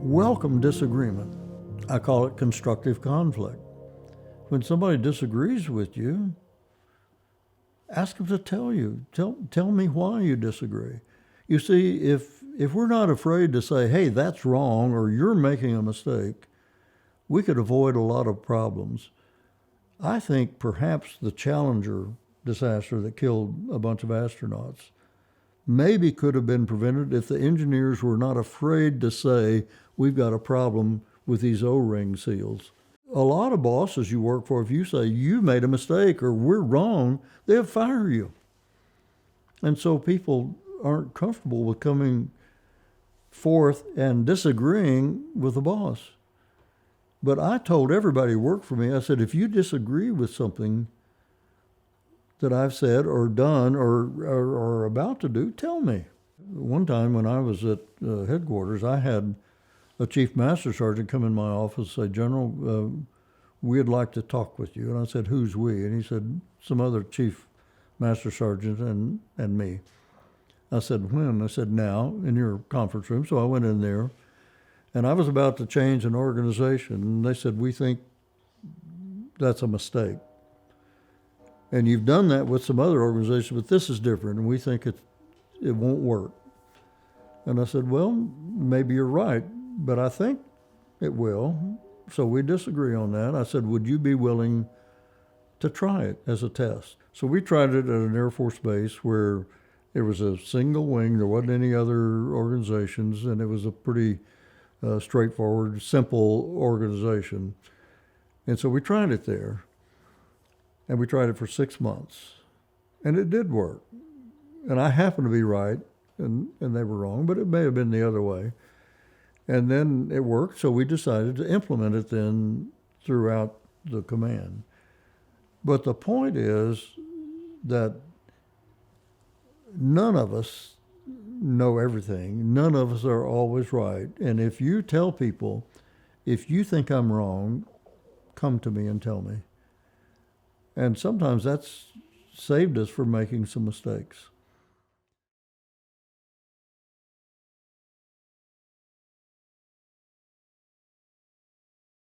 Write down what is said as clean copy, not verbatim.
Welcome disagreement. I call it constructive conflict. When somebody disagrees with you, ask them to tell you. Tell me why you disagree. You see, if we're not afraid to say, hey, that's wrong, or you're making a mistake, we could avoid a lot of problems. I think perhaps the Challenger disaster that killed a bunch of astronauts maybe could have been prevented if the engineers were not afraid to say, we've got a problem with these O-ring seals. A lot of bosses you work for, if you say you made a mistake or we're wrong, they'll fire you. And so people aren't comfortable with coming forth and disagreeing with the boss. But I told everybody who worked for me, I said, if you disagree with something that I've said or done or about to do, tell me. One time when I was at headquarters, I had a chief master sergeant come in my office and say, General, we'd like to talk with you. And I said, who's we? And he said, some other chief master sergeant and me. I said, when? I said, now, in your conference room. So I went in there, and I was about to change an organization. And they said, we think that's a mistake. And you've done that with some other organizations, but this is different, and we think it won't work. And I said, well, maybe you're right, but I think it will. So we disagree on that. I said, would you be willing to try it as a test? So we tried it at an Air Force base where it was a single wing. There wasn't any other organizations, and it was a pretty straightforward, simple organization. And so we tried it there. And we tried it for 6 months. And it did work. And I happened to be right, and they were wrong, but it may have been the other way. And then it worked, so we decided to implement it then throughout the command. But the point is that none of us know everything. None of us are always right. And if you tell people, if you think I'm wrong, come to me and tell me. And sometimes that's saved us from making some mistakes.